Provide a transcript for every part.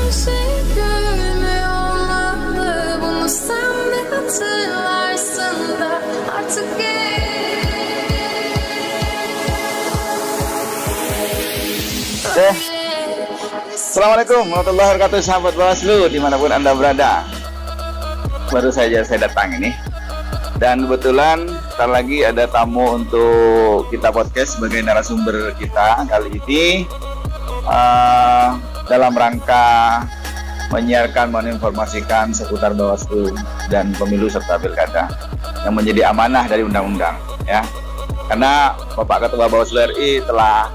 Gülme olmalı, bunu sen de hatırlarsın da artık Oke. Assalamualaikum warahmatullahi wabarakatuh, sahabat Bawaslu dimanapun Anda berada. Baru saja saya datang ini, dan kebetulan ntar lagi ada tamu untuk kita podcast sebagai narasumber kita kali ini, dalam rangka menyiarkan, menginformasikan seputar Bawaslu dan pemilu serta pilkada yang menjadi amanah dari undang-undang, ya. Karena Bapak Ketua Bawaslu RI telah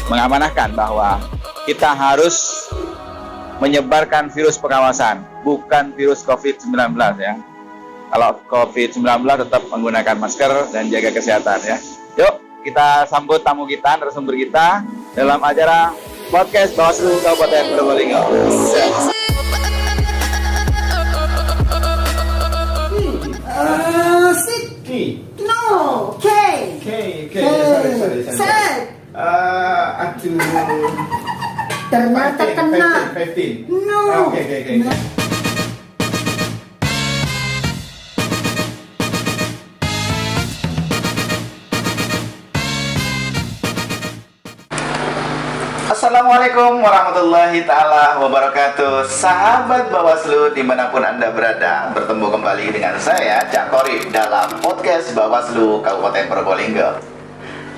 mengamanahkan bahwa kita harus menyebarkan virus pengawasan, bukan virus COVID-19, ya. Kalau COVID-19 tetap menggunakan masker dan jaga kesehatan, ya. Yuk kita sambut tamu kita, narasumber kita dalam acara podcast Bawaslu Kabupaten Probolinggo. K. No, K. Sorry. Set. Up to Ternyata kena. 15. No. Okay. Assalamualaikum warahmatullahi ta'ala wabarakatuh. Sahabat Bawaslu dimanapun Anda berada, bertemu kembali dengan saya Cak Korib dalam podcast Bawaslu Kabupaten Probolinggo.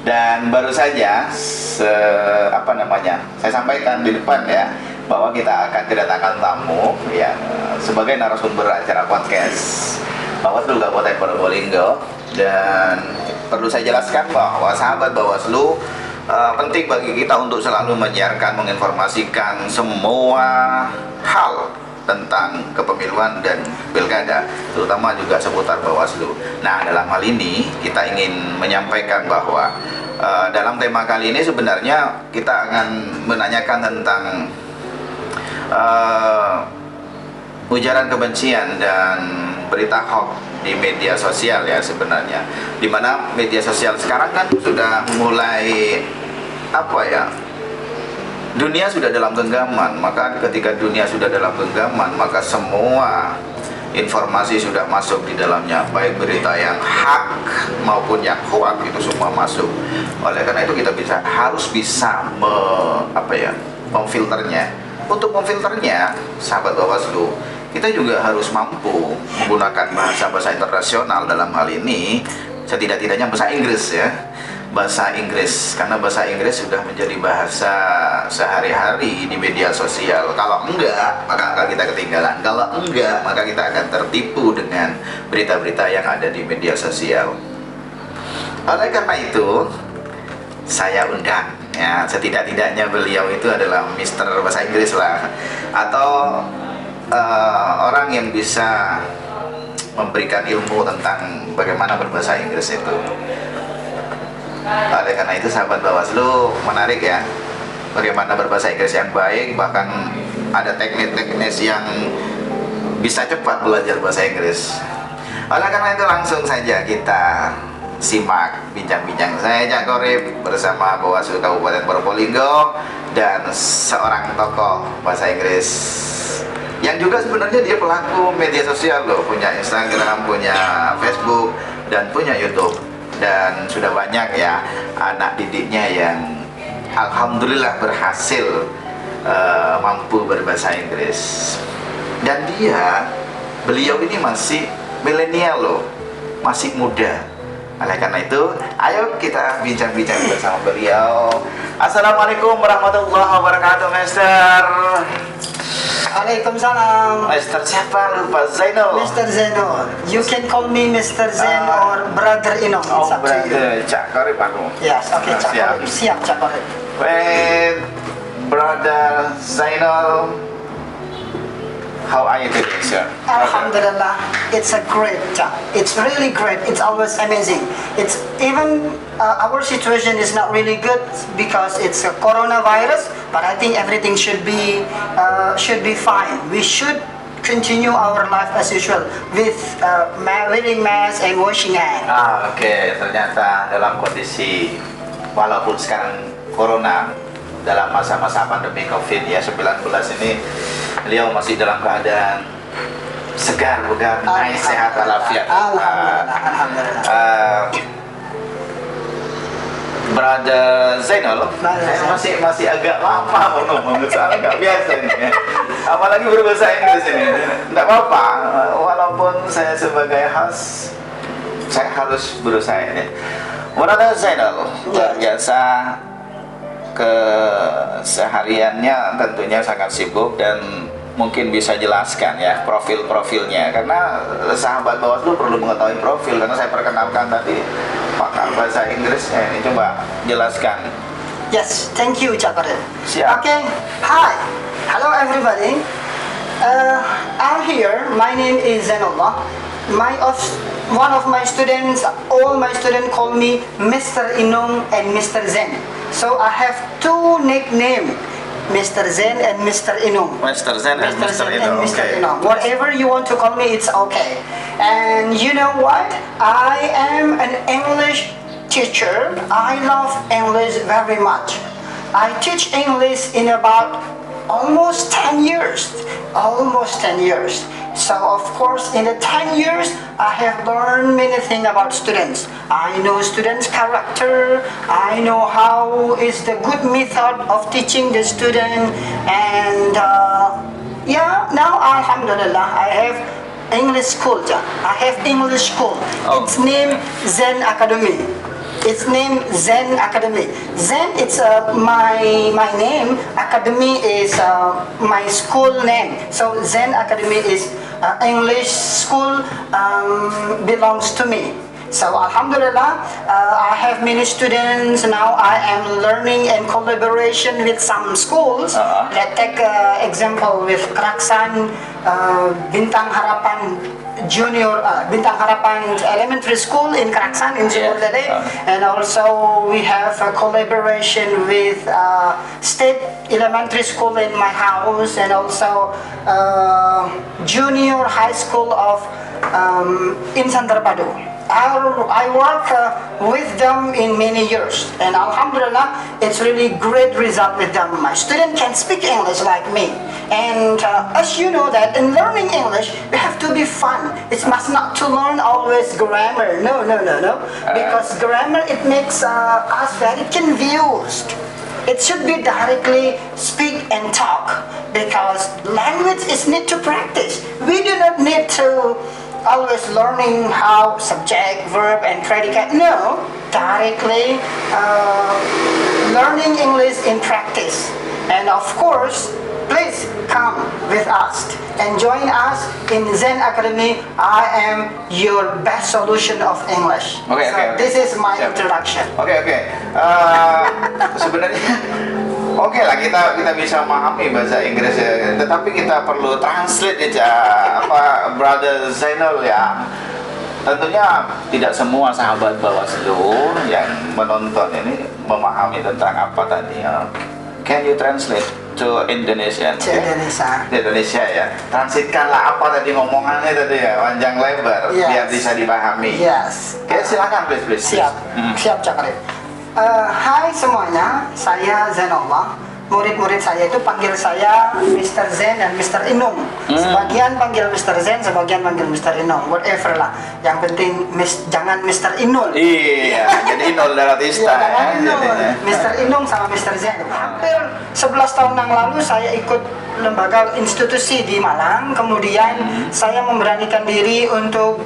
Dan baru saja saya sampaikan di depan, ya, bahwa kita akan kedatangan tamu yang sebagai narasumber acara podcast Bawaslu Kabupaten Probolinggo. Dan perlu saya jelaskan bahwa sahabat Bawaslu, penting bagi kita untuk selalu menyiarkan, menginformasikan semua hal tentang kepemiluan dan pilkada, terutama juga seputar Bawaslu. Nah, dalam hal ini kita ingin menyampaikan bahwa dalam tema kali ini sebenarnya kita akan menanyakan tentang ujaran kebencian dan berita hoax di media sosial, ya, sebenarnya, dimana media sosial sekarang kan sudah mulai dunia sudah dalam genggaman. Maka ketika dunia sudah dalam genggaman, maka semua informasi sudah masuk di dalamnya, baik berita yang hak maupun yang hoax, itu semua masuk. Oleh karena itu kita harus bisa memfilternya. Untuk memfilternya, sahabat Bawaslu, kita juga harus mampu menggunakan bahasa-bahasa internasional, dalam hal ini setidak-tidaknya bahasa Inggris, ya. Bahasa Inggris, karena bahasa Inggris sudah menjadi bahasa sehari-hari di media sosial. Kalau enggak, maka akan kita ketinggalan. Kalau enggak, maka kita akan tertipu dengan berita-berita yang ada di media sosial. Oleh karena itu, saya undang, ya, setidak-tidaknya beliau itu adalah Mister Bahasa Inggris lah, atau orang yang bisa memberikan ilmu tentang bagaimana berbahasa Inggris itu. Oleh karena itu, sahabat Bawaslu, menarik, ya, bagaimana berbahasa Inggris yang baik. Bahkan ada teknik-teknik yang bisa cepat belajar bahasa Inggris. Oleh karena itu, langsung saja kita simak bincang-bincang saya, Cak Korib, bersama Bawaslu Kabupaten Probolinggo dan seorang tokoh bahasa Inggris yang juga sebenarnya dia pelaku media sosial loh, punya Instagram, punya Facebook, dan punya YouTube. Dan sudah banyak, ya, anak didiknya yang alhamdulillah berhasil mampu berbahasa Inggris. Dan beliau ini masih milenial loh, masih muda. Oleh karena itu, ayo kita bincang-bincang bersama beliau. Assalamualaikum warahmatullahi wabarakatuh, Mister. Waalaikumsalam. Mister siapa? Lupa. Zainal. Mr. Zeno. You can call me Mr. Zen or Brother Inom. Oh, It's up to you. brother. Cak Korib aku. Yes, okay, Cak Siap. Korib. Siap, Cak Korib. Wait, brother Zainal. How are you today, sir? Alhamdulillah, it's a great job. It's really great. It's always amazing. It's even our situation is not really good because it's a coronavirus, but I think everything should be fine. We should continue our life as usual with wearing mask and washing hands. Oke. Ternyata dalam kondisi walaupun sekarang corona, dalam masa-masa pandemi COVID, ya, 19 ini, beliau masih dalam keadaan segar, bugar, nice, sehat, walafiat. Alhamdulillah. Brother Zainal, saya masih agak lama mau ngomong, soalnya nggak biasa ini ya. Apalagi berbahasa Inggris ini. Nggak apa-apa, walaupun saya sebagai host, saya harus berusaha ini. Brother Zainal, luar biasa, kesehariannya tentunya sangat sibuk dan mungkin bisa jelaskan ya profil-profilnya, karena sahabat Bawaslu perlu mengetahui profil, karena saya perkenalkan tadi pakar bahasa Inggrisnya. Ini coba jelaskan. Yes, thank you, Cak Karim. Siap. Okay, hi, hello everybody. I'm here. My name is Zainullah. One of my students, all my students call me Mr. Inung and Mr. Zen. So I have two nicknames, Mr. Zen and Mr. Inung. Mr. Zen and Mr. And Inung. Mr. Okay. Inung. Whatever you want to call me, it's okay. And you know what? I am an English teacher. I love English very much. I teach English in about almost 10 years. Almost 10 years. So of course, in the 10 years, I have learned many things about students. I know students' character. I know how is the good method of teaching the student. And yeah, now Alhamdulillah, I have English school. I have English school. Oh. It's named Zen Academy. It's named Zen Academy. Zen, it's my name. Academy is my school name. So Zen Academy is English school belongs to me. So Alhamdulillah, I have many students now. I am learning in collaboration with some schools. Let's take example with Keraksan, Bintang Harapan Junior, Bintang Harapan Elementary School in Keraksan in Sumberlele, and also we have a collaboration with State Elementary School in my house, and also Junior High School of Insan Terpadu. I work with them in many years, and Alhamdulillah, it's really great result with them. My student can speak English like me, and as you know that in learning English, you have to be fun. It must not to learn always grammar. No, because grammar it makes us very confused. It should be directly speak and talk, because language is need to practice. We do not need to always learning how subject, verb, and predicate. No, directly learning English in practice. And of course, please come with us and join us in Zen Academy. I am your best solution of English. Okay. This is my Siap. introduction. Oke. Sebenarnya oke lah, kita bisa memahami bahasa Inggris ya, tetapi kita perlu translate ya, Brother Zainal ya. Tentunya tidak semua sahabat Bawaslu yang menonton ini memahami tentang apa tadi. Can you translate to Indonesian? Indonesia. Indonesia ya. Transitkanlah apa tadi ngomongannya tadi ya, panjang lebar, Yes. biar bisa dipahami. Yes. Oke, silakan please. Siap, siap Cak Karim. Hai semuanya, saya Zainullah. Murid-murid saya itu panggil saya Mr. Zen dan Mr. Inung. Sebagian panggil Mr. Zen, sebagian panggil Mr. Inung. Whatever lah. Yang penting jangan Mr. Inul. Iya, jadi Inul Daratista Iya, ya. Inul. Jadinya. Mr. Inung sama Mr. Zen. Hampir 11 tahun yang lalu saya ikut lembaga institusi di Malang. Kemudian saya memberanikan diri untuk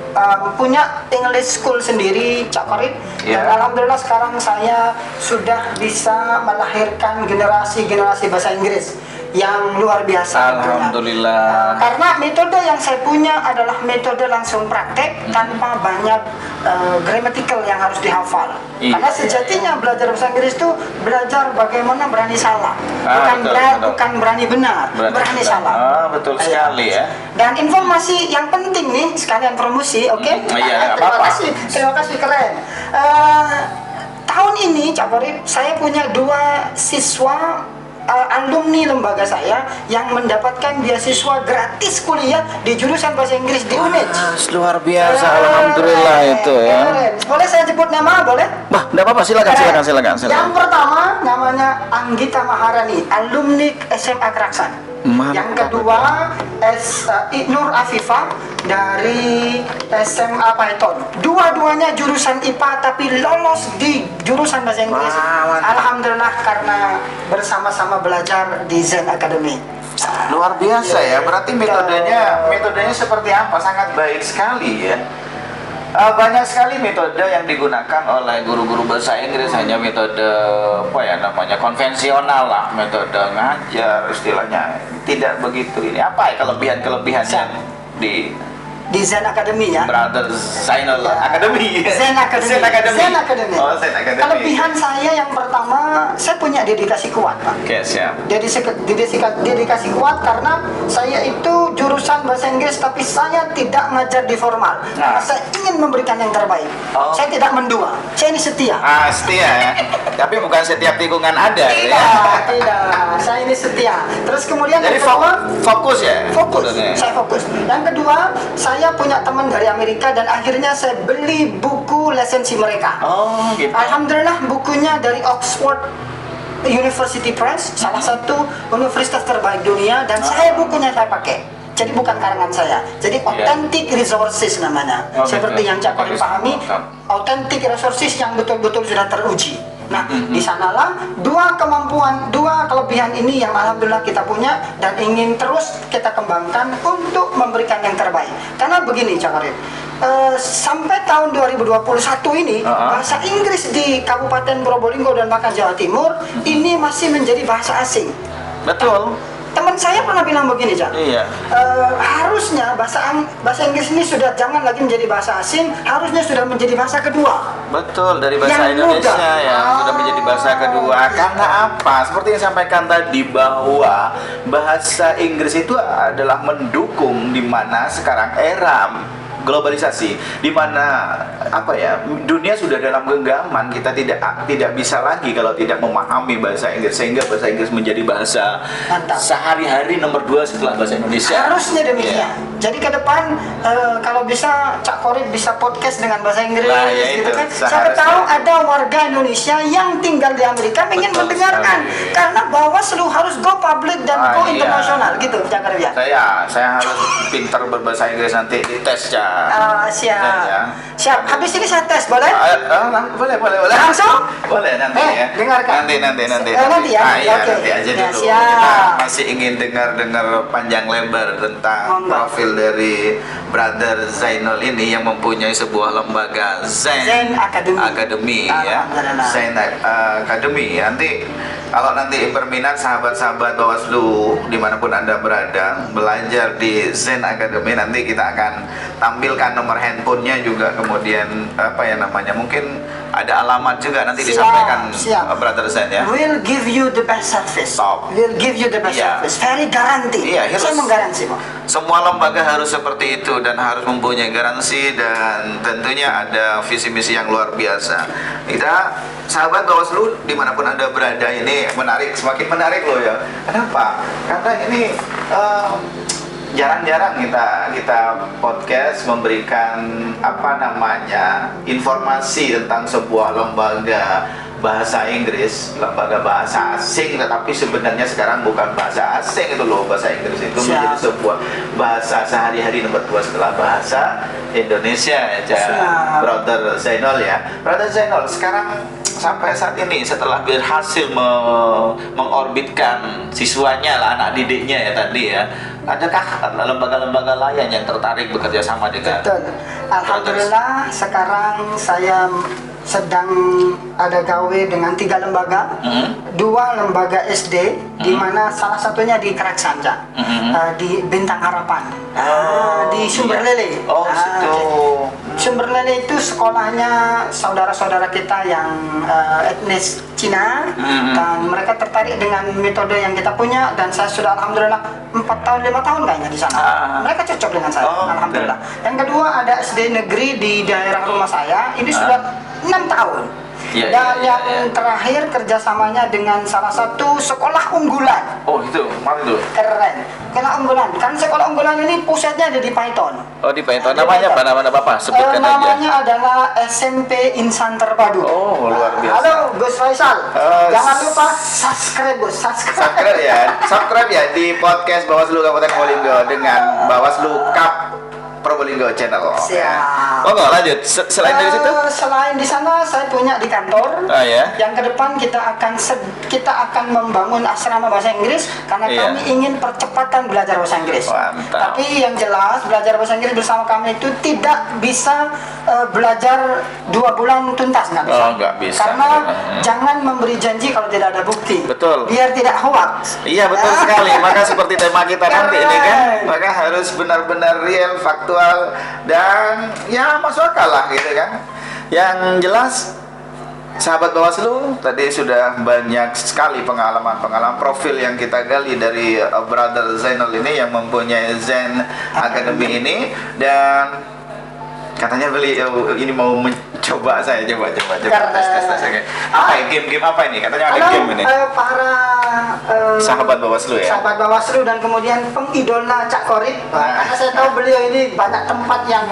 punya English school sendiri, Cak Karim. Iya. Dan alhamdulillah sekarang saya sudah bisa melahirkan generasi bahasa Inggris yang luar biasa. Alhamdulillah. Karena metode yang saya punya adalah metode langsung praktek tanpa banyak grammatical yang harus dihafal. Iya. Karena sejatinya belajar bahasa Inggris itu belajar bagaimana berani salah, Betul. bukan berani benar, berani salah. Betul sekali ya. Dan informasi yang penting nih, sekalian promosi, oke? Iya, nggak Terima apa-apa. terima kasih keren. Tahun ini, Cak Karim, saya punya 2 siswa alumni lembaga saya yang mendapatkan beasiswa gratis kuliah di jurusan bahasa Inggris di UNED. Luar biasa, alhamdulillah itu ya. Boleh saya sebut nama, boleh? Bah, enggak apa-apa, silakan. Yang pertama namanya Anggita Maharani, alumni SMA Keraksan. Mantap. Yang kedua Nur Afifah dari SMA Python. Dua-duanya jurusan IPA tapi lolos di jurusan bahasa Inggris. Wah, mantap. Alhamdulillah karena bersama-sama belajar di Zen Academy. Luar biasa ya. Berarti metodenya seperti apa? Sangat baik sekali ya. Banyak sekali metode yang digunakan oleh guru-guru bahasa Inggris, hanya metode apa ya namanya konvensional lah, metode ngajar istilahnya. Tidak begitu ini. Apa ya kelebihan-kelebihannya Di Zen Academy ya. Brother Zainal Academy. Zen Academy. Zen Academy. Zen Academy. Oh, Zen Academy. Kelebihan saya yang pertama, saya punya dedikasi kuat, Pak. Oke, siap. Dedikasi kuat karena saya itu jurusan bahasa Inggris tapi saya tidak ngajar di formal. Karena saya ingin memberikan yang terbaik. Oh. Saya tidak mendua. Saya ini setia. Setia ya. Tapi bukan setiap tikungan ada Tidak, ya. tidak. Saya ini setia. Terus kemudian Jadi yang kedua, fokus ya. fokus. Maksudnya. Saya fokus. Yang kedua, saya punya teman dari Amerika dan akhirnya saya beli buku lisensi mereka. Oh, gitu. Alhamdulillah bukunya dari Oxford University Press, salah satu universitas terbaik dunia, dan bukunya saya pakai. Jadi bukan karangan saya. Jadi authentic resources namanya. Oh, Seperti gitu. yang Cak Korin pahami, Mantap. authentic resources yang betul-betul sudah teruji. Nah, di sanalah dua kelebihan ini yang alhamdulillah kita punya dan ingin terus kita kembangkan untuk memberikan yang terbaik. Karena begini, Cak Korin, sampai tahun 2021 ini bahasa Inggris di Kabupaten Probolinggo dan bahkan Jawa Timur ini masih menjadi bahasa asing. Betul. Teman saya pernah bilang begini, Cak. Iya. Harusnya bahasa Inggris ini sudah jangan lagi menjadi bahasa asing, harusnya sudah menjadi bahasa kedua. Betul, dari bahasa Yang Indonesia mudah. ya sudah menjadi bahasa kedua. Karena apa? Seperti yang disampaikan tadi bahwa bahasa Inggris itu adalah mendukung di mana sekarang era globalisasi, di mana apa ya, dunia sudah dalam genggaman, kita tidak bisa lagi kalau tidak memahami bahasa Inggris, sehingga bahasa Inggris menjadi bahasa Mantap. sehari-hari nomor 2 setelah bahasa Indonesia. Harusnya demikian. Iya. Jadi ke depan kalau bisa Cak Korin bisa podcast dengan bahasa Inggris, Nah, ya gitu itu, kan. Siapa seharusnya. tahu ada warga Indonesia yang tinggal di Amerika ingin Betul mendengarkan. sekali. Karena Bawaslu harus go public dan go Iya. internasional, gitu Cak Korin ya. Saya harus pintar berbahasa Inggris nanti di tes ya. Siap. Ya. Siap. Habis ini saya tes, boleh? Boleh. Langsung? Boleh nanti ya. Dengarkan. Nanti. Nanti ya? Iya, Oke. nanti aja Ya, dulu. siap. Kita masih ingin dengar panjang lebar tentang Monggo. profil dari Brother Zainal ini yang mempunyai sebuah lembaga Zen Academy. ya. Alhamdulillah. Zen Academy. Nanti kalau nanti berminat sahabat-sahabat Bawaslu dimanapun Anda berada belajar di Zen Academy, nanti kita akan tampilkan nomor handphonenya juga, kemudian apa ya namanya, mungkin ada alamat juga nanti disampaikan Brother Zen ya. We'll give you the best service. Top. We'll give you the best Iya. service. Very guarantee. Iya, Saya harus. menggaransi, Pak. Semua lembaga harus seperti itu dan harus mempunyai garansi, dan tentunya ada visi misi yang luar biasa. Kita sahabat Bawaslu dimanapun Anda berada, ini menarik, semakin menarik loh ya. Kenapa? Karena ini jarang-jarang kita podcast memberikan apa namanya informasi tentang sebuah lembaga bahasa Inggris, lembaga bahasa asing, tetapi sebenarnya sekarang bukan bahasa asing itu loh, bahasa Inggris itu menjadi sebuah bahasa sehari-hari nomor 2 setelah bahasa Indonesia ya, Brother Zainal ya. Brother Zainal, sekarang sampai saat ini setelah berhasil mengorbitkan siswanya lah, anak didiknya ya tadi ya, adakah lembaga-lembaga lain yang tertarik bekerja sama dengan Betul. Alhamdulillah sekarang saya sedang ada gawe dengan 3 lembaga, 2 lembaga SD, di mana salah satunya di Keraksanja, di Bintang Harapan, di Sumberlele. Oh, situ. Sumberlele itu sekolahnya saudara-saudara kita yang etnis Cina, dan mereka tertarik dengan metode yang kita punya, dan saya sudah alhamdulillah 4 tahun 5 tahun kayaknya di sana. Mereka cocok dengan saya, alhamdulillah. Yang kedua ada SD negeri di daerah rumah saya, ini sudah 6 tahun. Iya, Dan iya, yang iya. terakhir kerjasamanya dengan salah satu sekolah unggulan. Oh itu, mana itu? Keren. Sekolah unggulan. Kan sekolah unggulan ini pusatnya ada di Python. Oh di Python, namanya apa? Nama Bapak? Sebutkan aja. Namanya adalah SMP Insan Terpadu. Oh, luar biasa. Halo Gus Faisal. Jangan lupa subscribe Gus, Subscribe ya di podcast Bawaslu Kabupaten Probolinggo dengan Bawaslu Kap Probolinggo channel. Siap. Oh nggak lanjut. Selain dari situ? Selain di sana saya punya di kantor. Ah ya. Yang ke depan kita akan membangun asrama bahasa Inggris karena Iya. kami ingin percepatan belajar bahasa Inggris. Mantap. Tapi yang jelas belajar bahasa Inggris bersama kami itu tidak bisa belajar 2 bulan tuntas, nggak bisa. Oh, nggak bisa. Karena jangan memberi janji kalau tidak ada bukti. Betul. Biar tidak hoax. Iya betul sekali. Maka seperti tema kita nanti ini kan, Keren. maka harus benar-benar real, faktual dan ya masuk akal lah gitu kan. Yang jelas sahabat Bawaslu tadi sudah banyak sekali pengalaman profil yang kita gali dari Brother Zainal ini yang mempunyai Zen Academy ini, dan katanya beliau ini mau mencoba saya coba tes. Oke. Apa ya, game apa ini? Katanya ada Halo, game ini. para sahabat Bawaslu ya. sahabat Bawaslu dan kemudian pengidola Cak Korit. Karena saya tahu beliau ini banyak tempat yang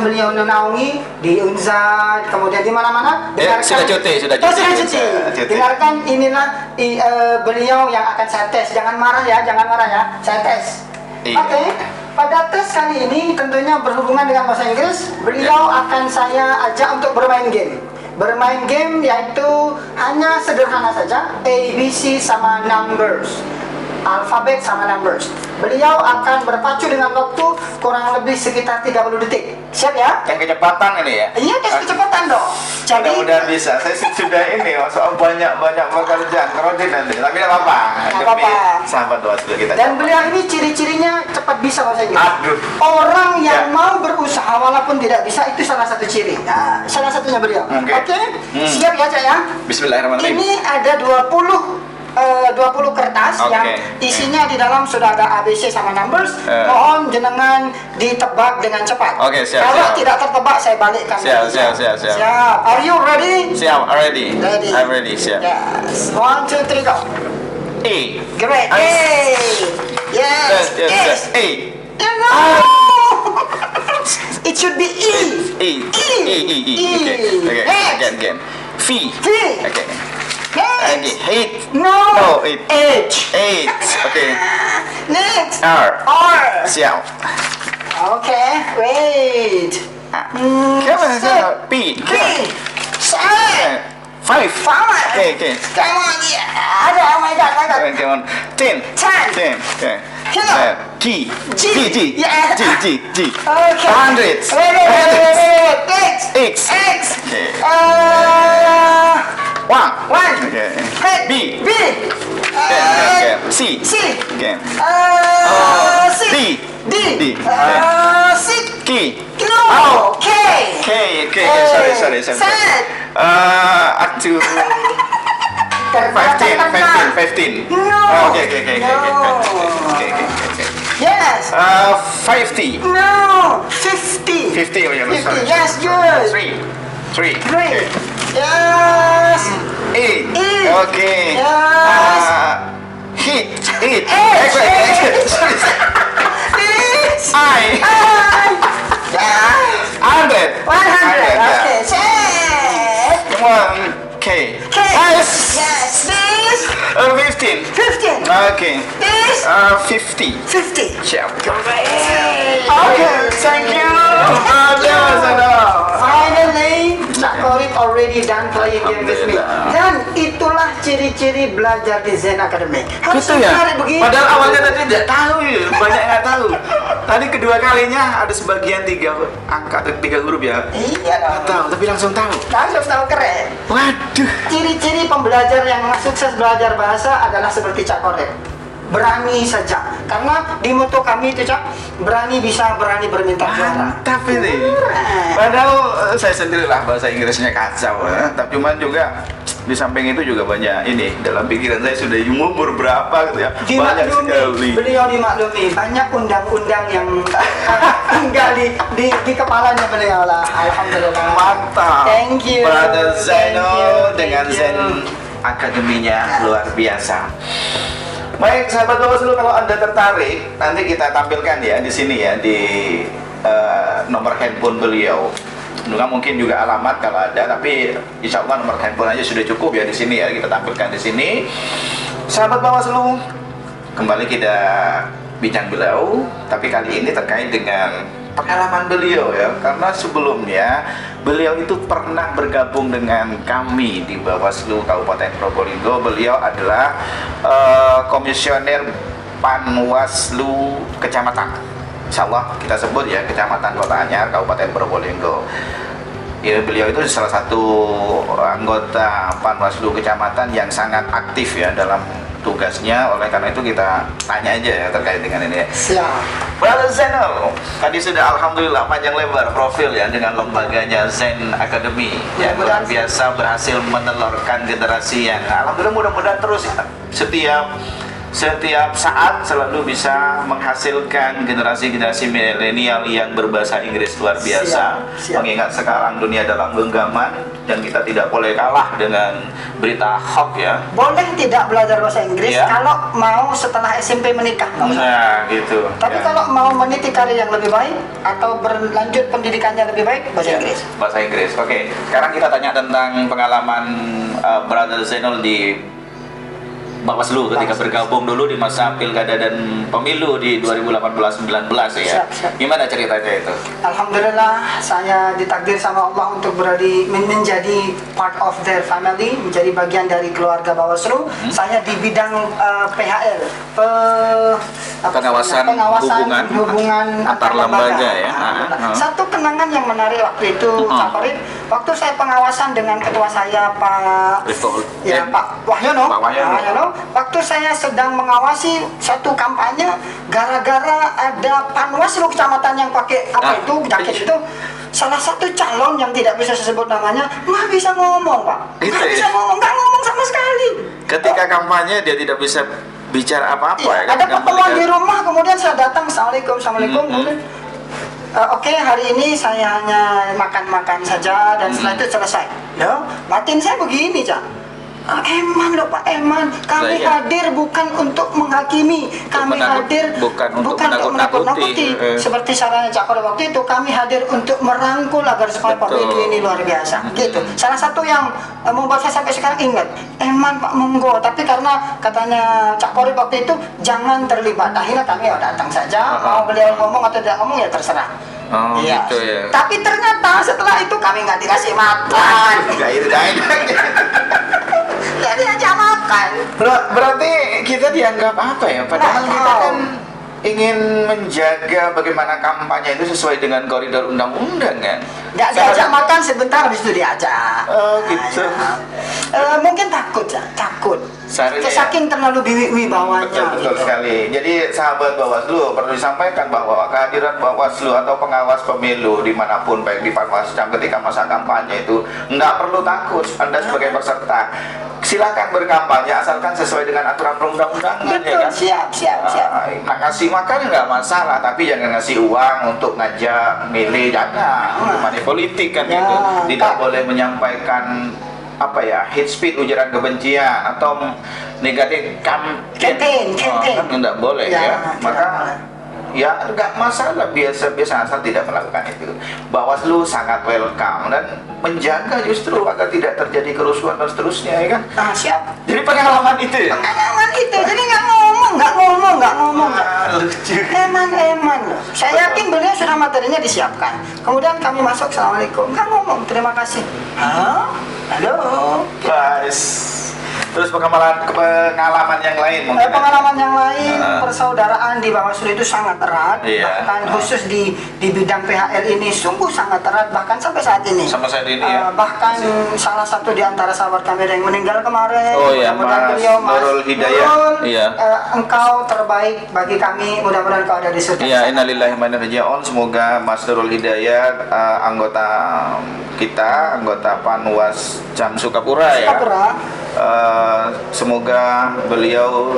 beliau menaungi di Unza, kemudian di mana-mana. Sudah cuti. Sudah cuti. Dengarkan inilah beliau yang akan saya tes. Jangan marah ya. Saya tes. Iya. Oke. Pada tes kali ini tentunya berhubungan dengan bahasa Inggris. Beliau akan saya ajak untuk bermain game. Bermain game yaitu hanya sederhana saja, ABC sama numbers. Alfabet sama numbers. Beliau akan berpacu dengan waktu kurang lebih sekitar 30 detik. Siap ya? Yang kecepatan ini ya. Iya, tes kecepatan dong. Jadi Mudah-mudahan bisa. Saya sudah ini soal banyak pekerjaan kredit nanti. Tapi tidak apa-apa. Nggak Demi apa-apa. sahabat Bawaslu kita. dan beliau ini ciri-cirinya cepat bisa bahasa Inggris. Aduh. Orang yang Ya. mau berusaha walaupun tidak bisa itu salah satu ciri. Nah, salah satunya beliau. Oke. Siap ya, Cak ya? Bismillahirrahmanirrahim. Ini ada 20 kertas Oke. yang isinya di dalam sudah ada ABC sama numbers. Mohon jenengan ditebak dengan cepat. Oke, siap, Kalau siap. tidak tertebak saya balikkan. Siap. Siap. Are you ready? Siap, ready. Ready. I'm ready, siap. Yes. 1, 2, 3, go. A. Great. I- Hey. Yes. Yes. A. You know. It should be E. E. Okay. Again. V. V. Okay. Next. Eight. No. No, eight. H. Eight. Okay. Next. R. R. Siap. Okay. Wait. P. P. 7. Five. 5. Okay. Come on. Yeah. Oh my God. Come on. 10. 10. Okay. Hello. G. G. Yeah. G. Okay. 100. Wait. X. X. Okay. 1. Okay. B. B. Okay. C. C. Okay. C. D. D. C. K. No. Oh. K. Okay. Sorry. Z. Up to 15. No. Okay. No. Yes. 50. No. 50. 50. Oh, yeah, 50. sorry. Yes, good. 3. Great. Yes. 8. Eight. Okay. Yes. Hit. H. I. 100. 100. Yeah. Okay. Check. Come on. K. K. Yes. Yes. This. 15. 15. Okay. This. 50. 50. Siap. Great. Okay. Thank you. Finally, Cak Korit already done playing game with me. Dan itulah ciri-ciri belajar di Zen Academy. Harus Gitu ya? menarik begitu. Padahal awalnya tadi tidak tahu ya, banyak nggak tahu. Tadi kedua kalinya ada sebagian 3 angka, 3 huruf ya. Iya dong. Nggak tahu, tapi langsung tahu. Langsung tahu keren. Waduh. Ciri-ciri pembelajar yang sukses belajar bahasa adalah seperti Cak Korit. Berani saja. Karena di moto kami itu Cak, berani berminta juara. Mantap ini. Padahal saya sendiri lah bahasa Inggrisnya kacau ya. Tapi cuman juga di samping itu juga banyak ini dalam pikiran saya sudah umur berapa gitu ya. Banyak sekali. Beliau dimaklumi banyak undang-undang yang tinggal di kepalanya beliau lah. Alhamdulillah. Mantap. Thank you. Brother Zainal Thank you. dengan Zen Akademinya luar biasa. Baik, sahabat Bawaslu, kalau Anda tertarik, nanti kita tampilkan ya di sini ya di nomor handphone beliau. Mungkin juga alamat kalau ada, tapi insya Allah nomor handphone aja sudah cukup ya di sini ya, kita tampilkan di sini. Sahabat Bawaslu, kembali kita bincang beliau, tapi kali ini terkait dengan pengalaman beliau ya, karena sebelumnya beliau itu pernah bergabung dengan kami di Bawaslu Kabupaten Probolinggo. Beliau adalah komisioner Panwaslu Kecamatan. Insya Allah kita sebut ya Kecamatan Kota Anyar, Kabupaten Probolinggo. Ya, beliau itu salah satu anggota Panwaslu Kecamatan yang sangat aktif ya dalam tugasnya. Oleh karena itu kita tanya aja ya terkait dengan ini. Siap. Brother Zainal, tadi sudah alhamdulillah panjang lebar profil ya dengan lembaganya Zen Academy yang luar biasa berhasil menelurkan generasi yang alhamdulillah mudah-mudahan terus ya, setiap saat selalu bisa menghasilkan generasi-generasi milenial yang berbahasa Inggris luar biasa. Siap. Mengingat sekarang dunia dalam genggaman dan kita tidak boleh kalah dengan berita hoax ya. Boleh tidak belajar bahasa Inggris Ya. kalau mau setelah SMP menikah. Nggak usah. Nah, gitu. Tapi Ya. kalau mau meniti karir yang lebih baik atau berlanjut pendidikannya lebih baik, bahasa Ya, Inggris. bahasa Inggris. Oke, sekarang kita tanya tentang pengalaman Brother Zainal di Bawaslu ketika bergabung dulu di masa pilkada dan pemilu di 2018-19 ya. Siap. Gimana ceritanya itu? Alhamdulillah saya ditakdir sama Allah untuk menjadi part of their family, menjadi bagian dari keluarga Bawaslu. Saya di bidang PHL, Pengawasan hubungan antar lembaga ya. Satu kenangan yang menarik waktu itu, Pak Farid, waktu saya pengawasan dengan ketua saya Pak Pak Wahyono. Pak Wahyono. Waktu saya sedang mengawasi satu kampanye, gara-gara ada Panwaslu kecamatan yang pakai itu jaket itu, salah satu calon yang tidak bisa saya sebut namanya nggak bisa ngomong, Pak. Itu Nggak ya? bisa ngomong, nggak ngomong sama sekali. Ketika kampanye dia tidak bisa bicara apa-apa Iya, ya kan? ada pertemuan di rumah, kemudian saya datang, assalamualaikum. Kemudian, oke, hari ini saya hanya makan-makan saja dan setelah itu selesai. Loh, batin saya begini, Cak. Eman loh Pak Eman, kami Saya. hadir bukan untuk menghakimi, kami hadir bukan untuk menakut-nakuti. Seperti sarannya Cak Kore waktu itu, kami hadir untuk merangkul agar supaya Betul. pemilu ini luar biasa. Gitu. Salah satu yang membuat saya sampai sekarang ingat, Eman Pak monggo, tapi karena katanya Cak Kore waktu itu jangan terlibat. Akhirnya kami datang saja, mau beliau ngomong atau tidak ngomong ya terserah. Oh, Iya. gitu ya. Tapi ternyata setelah itu kami nggak dikasih makan. Ya diajak makan. Berarti kita dianggap apa ya? Padahal kita kan ingin menjaga bagaimana kampanye itu sesuai dengan koridor undang-undang kan? Nggak diajak makan sebentar, habis itu diajak. Oh gitu. Mungkin takut ya, takut. Seharusnya ya. Saking terlalu wibawanya. Betul gitu. sekali. Jadi sahabat Bawaslu perlu disampaikan bahwa kehadiran Bawaslu atau pengawas pemilu dimanapun baik di Panwascam ketika masa kampanye itu nggak perlu takut. Anda sebagai peserta silakan berkampanye asalkan sesuai dengan aturan perundang-undangan ya Betul, kan. siap. Nah, ngasih makan nggak masalah, tapi jangan ngasih uang untuk ngajak milih, jangan untuk money politik kan Ya, gitu. Tidak Pak. boleh menyampaikan apa ya, hate speech, ujaran kebencian atau negatif Campaign. kan nggak boleh Ya, ya. tidak Maka boleh. ya nggak masalah, biasa-biasa asal tidak melakukan itu. Bawaslu sangat welcome dan menjaga justru agar tidak terjadi kerusuhan dan seterusnya ya kan. Siap. Jadi pengalaman itu ya. Pengalaman itu, jadi nggak ngomong. Lucu. Eman. Saya yakin beliau sudah materinya disiapkan. Kemudian kami masuk, assalamualaikum. Nggak ngomong, terima kasih. Halo. Guys, Terus pengalaman yang lain mungkin. Pengalaman yang lain, persaudaraan di Bawaslu itu sangat erat. Iya. Bahkan khusus di bidang PHL ini sungguh sangat erat, bahkan sampai saat ini. Sama saat ini ya. Bahkan salah satu di antara sahabat kami yang meninggal kemarin. Oh iya, mudah-mudahan Mas beliau, Nurul Hidayah. Nurul, Iya. Engkau terbaik bagi kami. Mudah-mudahan kau ada di surga. Iya, innalillahi wa inna ilaihi raji'un. Semoga Mas Nurul Hidayat, anggota kita, anggota Panwas Jam Sukapura ya. Sukapura. Semoga beliau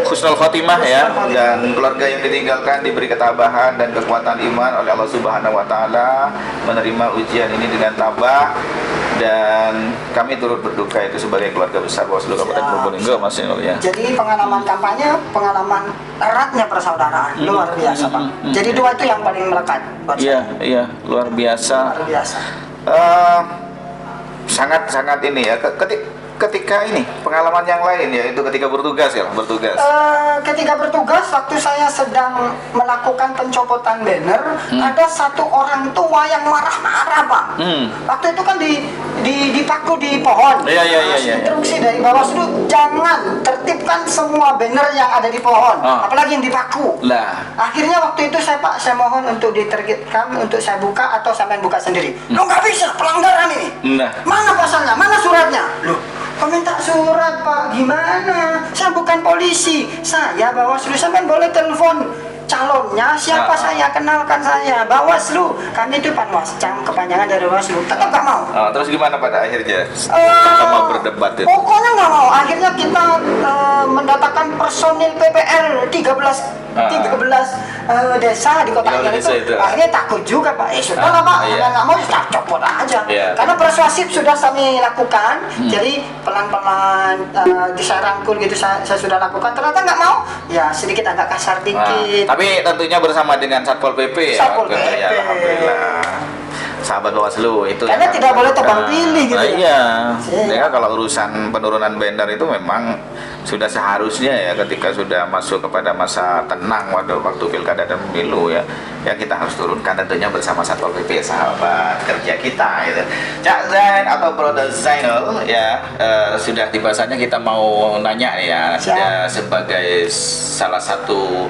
husnul khotimah ya, dan keluarga yang ditinggalkan diberi ketabahan dan kekuatan iman oleh Allah Subhanahu wa taala, menerima ujian ini dengan tabah, dan kami turut berduka itu sebagai keluarga besar Bawaslu Kabupaten Probolinggo, Mas Nurul ya. Jadi pengalaman kampanye, pengalaman eratnya persaudaraan luar biasa, Pak. Jadi dua itu yang paling melekat buat Iya, saya. iya, luar biasa. Luar biasa. Sangat ini ya, ketika ini pengalaman yang lain yaitu ketika bertugas ya, bertugas. Ketika bertugas, waktu saya sedang melakukan pencopotan banner, ada satu orang tua yang marah-marah, Pak. Waktu itu kan dipaku di pohon. Iya. Instruksi dari Bawaslu, jangan tertibkan semua banner yang ada di pohon, apalagi yang dipaku. Lah, Akhirnya waktu itu saya mohon untuk diterbitkan, untuk saya buka atau sampai buka sendiri. Lo nggak bisa, pelanggaran ini. nah, Mana pasalnya? Mana suratnya? Loh, kau minta surat, Pak. Gimana? Saya bukan polisi. Saya Bawaslu. Sampai boleh telepon calonnya, siapa saya, kenalkan saya. Bawaslu. Kami itu Panwas, kepanjangan dari Bawaslu. Tetap nggak mau. terus gimana pada akhirnya? Kita mau berdebat itu. Pokoknya nggak mau. Akhirnya kita mendatangkan personil PPL 13 desa di kotanya 13 desa itu. itu. Akhirnya takut juga, Pak. Sudah lah, Pak. Iya. Karena nggak mau, kita copot aja. Iya. Karena persuasif sudah kami lakukan. Jadi pelan-pelan saya rangkul gitu, saya sudah lakukan. Ternyata nggak mau. Ya sedikit agak kasar dikit. Tapi tentunya bersama dengan Satpol PP ya. Satpol PP. Ya, alhamdulillah. Sahabat Bawaslu itu Karena ya, tidak boleh tebang pilih gitu ya. Iya. Iya. Ya, kalau urusan penurunan banner itu memang sudah seharusnya ya, ketika sudah masuk kepada masa tenang waktu pilkada dan pemilu ya, kita harus turunkan tentunya bersama Satpol PP, sahabat kerja kita gitu. Cak Zain atau Brother Zainul ya, sudah tiba saatnya kita mau nanya ya, sebagai salah satu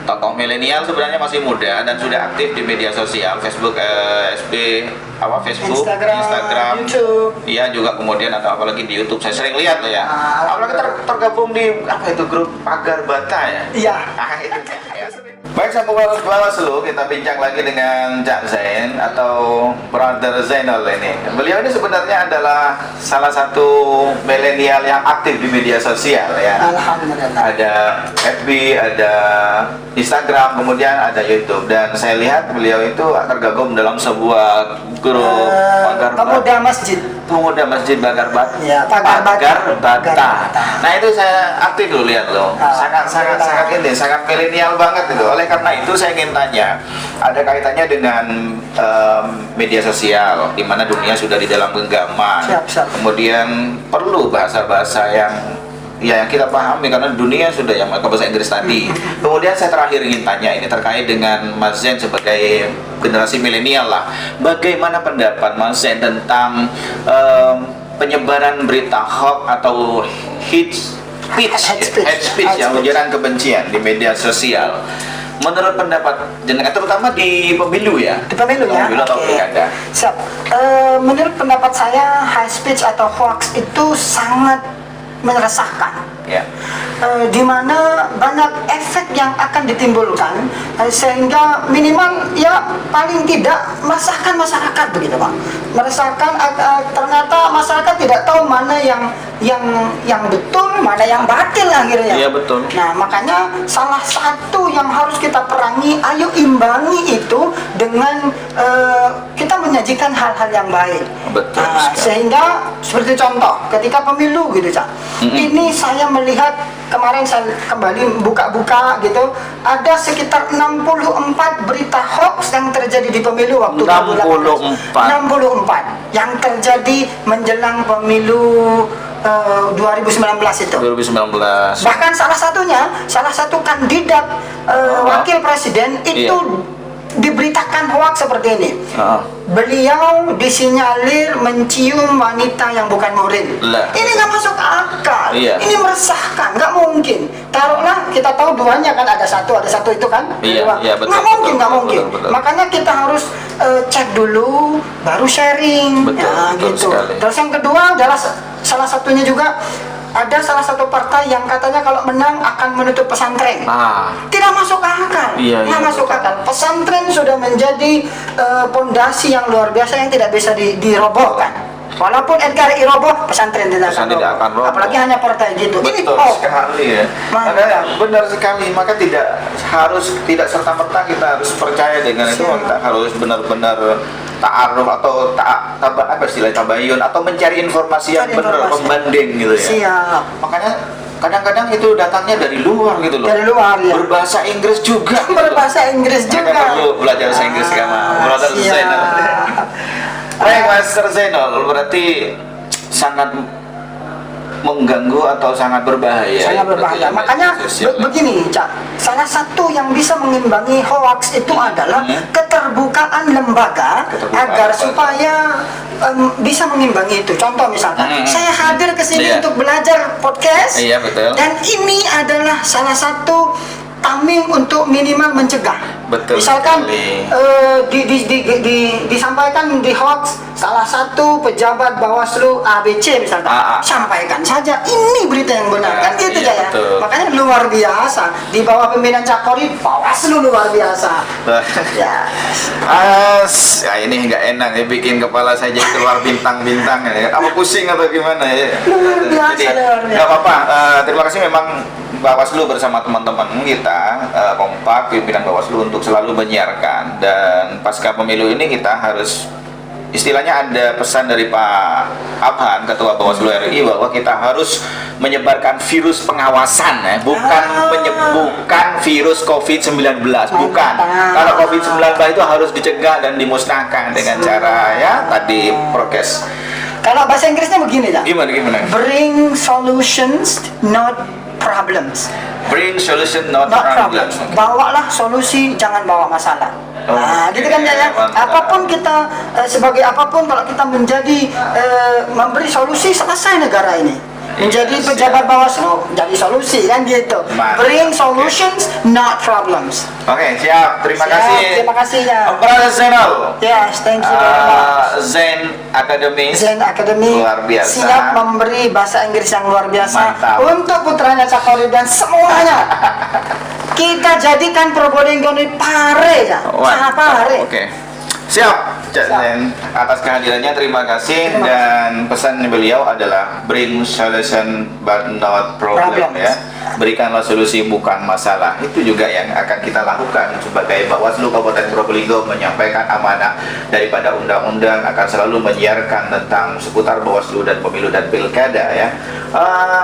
tokoh milenial, sebenarnya masih muda dan sudah aktif di media sosial, Facebook, Facebook, Instagram, YouTube. iya juga, kemudian atau apalagi di YouTube saya sering lihat loh ya. Apalagi tergabung di grup Pagar Bata ya. Iya. Itu ya. Baik, sahabat Bawaslu, kita bincang lagi dengan Cak Zain atau Brother Zainal ini. Beliau ini sebenarnya adalah salah satu milenial yang aktif di media sosial ya. Alhamdulillah. Ada FB, ada Instagram, kemudian ada YouTube, dan saya lihat beliau itu tergabung dalam sebuah grup Pemuda Masjid. Pemuda Masjid Pagar Bata. Ya, Pagar Bata. Nah, itu saya aktif dulu lihat loh. Sangat milenial banget itu. Oleh karena itu saya ingin tanya, ada kaitannya dengan media sosial, di mana dunia sudah di dalam genggaman. Siap. Kemudian perlu bahasa-bahasa yang kita pahami, karena dunia sudah yang pakai bahasa Inggris tadi. Kemudian saya terakhir ingin tanya ini terkait dengan Mas Zain sebagai generasi milenial lah. Bagaimana pendapat Mas Zain tentang penyebaran berita hoax atau hate speech yang ujaran kebencian di media sosial? Menurut pendapat jenengan, terutama di pemilu ya? Di pemilu ya? Pemilu atau pilkada? Siap. Menurut pendapat saya, hate speech atau hoax itu sangat meresahkan. Ya. Di mana banyak efek yang akan ditimbulkan, sehingga minimal ya paling tidak meresahkan masyarakat begitu, Pak. Meresahkan, ternyata masyarakat tidak tahu mana yang betul, mana yang batil akhirnya. Iya, betul. Nah, makanya salah satu yang harus kita perangi, ayo imbangi itu dengan kita menyajikan hal-hal yang baik. Betul. Sehingga seperti contoh ketika pemilu gitu, Cak. Ini saya melihat kemarin saya kembali buka-buka gitu, ada sekitar 64 berita hoax yang terjadi di pemilu waktu 64 yang terjadi menjelang pemilu 2019 itu. 2019. Bahkan salah satu kandidat wakil presiden itu diberitakan hoax seperti ini. Ah. Beliau disinyalir mencium wanita yang bukan muhrim. Lah. Ini nggak masuk akal. Iya. Ini meresahkan, nggak mungkin. Taruhlah kita tahu duanya kan ada satu itu kan. Iya, Dua. iya, betul, Nggak mungkin, betul, nggak betul, mungkin. betul. Makanya kita harus cek dulu, baru sharing. Betul, Ya, betul gitu. sekali. Terus yang kedua adalah salah satunya juga ada salah satu partai yang katanya kalau menang akan menutup pesantren. Tidak masuk akal. Iya, Nggak iya, masuk betul. akal. Pesantren sudah menjadi pondasi yang luar biasa yang tidak bisa dirobohkan. Walaupun NKRI roboh, pesantren tidak Pesantren tidak akan roboh. Apalagi hanya partai gitu. Ini Betul hoax. sekali ya. Mantap. Maka benar sekali. Maka tidak serta merta kita harus percaya dengan itu. Siap. Kita harus benar-benar ta'aruf atau apa istilah tabayun atau mencari informasi yang Cari benar, informasi. pembanding gitu ya. Siap. Makanya kadang-kadang itu datangnya dari luar gitu loh. Dari luar ya. Berbahasa Inggris juga. gitu loh. Berbahasa Inggris Maka juga. perlu belajar bahasa Inggris sama Brother Siap. Zainal. Baik, Master Zainal, berarti sangat mengganggu atau sangat berbahaya. Sangat ya, berarti berbahaya. ya, Makanya media sosial. begini, Cak. Salah satu yang bisa mengimbangi hoax itu adalah keterbukaan lembaga Keterbukaan agar lembaga. supaya bisa mengimbangi itu. Contoh misalkan, saya hadir ke sini Iya. untuk belajar podcast. Iya, betul. Dan ini adalah salah satu tameng untuk minimal mencegah. Betul Misalkan sekali. disampaikan di hoax salah satu pejabat Bawaslu ABC misalkan, sampaikan saja ini berita yang benar kan gitu iya, ya. betul. Makanya luar biasa di bawah pimpinan Cakori Bawaslu luar biasa. Ya. Ini nggak enak ya, bikin kepala saya jadi keluar bintang-bintang ya. Apa pusing atau gimana ya? Luar biasa, Jadi, luar biasa. nggak apa-apa. Terima kasih memang Bawaslu bersama teman-teman kita kompak pimpinan Bawaslu untuk selalu menyiarkan, dan pasca pemilu ini kita harus istilahnya ada pesan dari Pak Abhan, Ketua Bawaslu RI, bahwa kita harus menyebarkan virus pengawasan ya, bukan bukan virus COVID-19, bukan. Kalau COVID-19 itu harus dicegah dan dimusnahkan dengan cara ya tadi prokes. Kalau bahasa Inggrisnya begini ya. Gimana? Bring solutions, not problems. Bring solution, not Not problems. problems. Bawalah solusi, jangan bawa masalah. Nah, Oke, gitu kan ya. mantap. Apapun kita sebagai apapun kalau kita menjadi memberi solusi, selesai negara ini. Menjadi Yes, pejabat Bawaslu, jadi solusi kan gitu. Mantap. Bring solutions, not problems. Oke, siap. Terima Siap, kasih. terima kasih ya. Brother Zainal. Yes, thank you very much. Zain Academy. Zen Academy Luar biasa. siap memberi bahasa Inggris yang luar biasa Mantap. untuk putranya Cakori dan semuanya. Kita jadikan Probolinggo ini pare ya, sangat pare. Oke. Siap. Cak Zain, atas kehadirannya terima kasih, Terima dan pesan beliau adalah bring solution but not problem Problems. ya. Berikanlah solusi bukan masalah. Itu juga yang akan kita lakukan sebagai Bawaslu Kabupaten Probolinggo, menyampaikan amanah daripada undang-undang, akan selalu menyiarkan tentang seputar Bawaslu dan pemilu dan pilkada ya.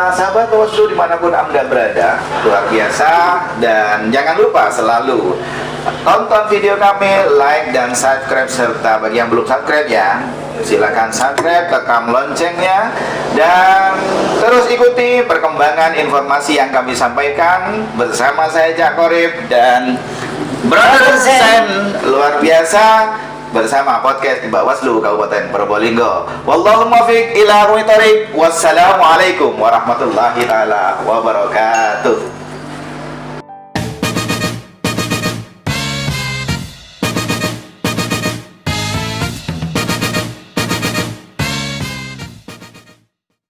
Sahabat Bawaslu dimanapun Anda berada, luar biasa, dan jangan lupa selalu tonton video kami, like dan subscribe, serta bagi yang belum subscribe ya, silakan subscribe, tekan loncengnya, dan terus ikuti perkembangan informasi yang kami sampaikan bersama saya Cak Korib dan Brother Zen, luar biasa, bersama podcast di Bawaslu Kabupaten Probolinggo. Wallahu muwaffiq ila aqwamit thoriq. Wassalamualaikum warahmatullahi taala wabarakatuh.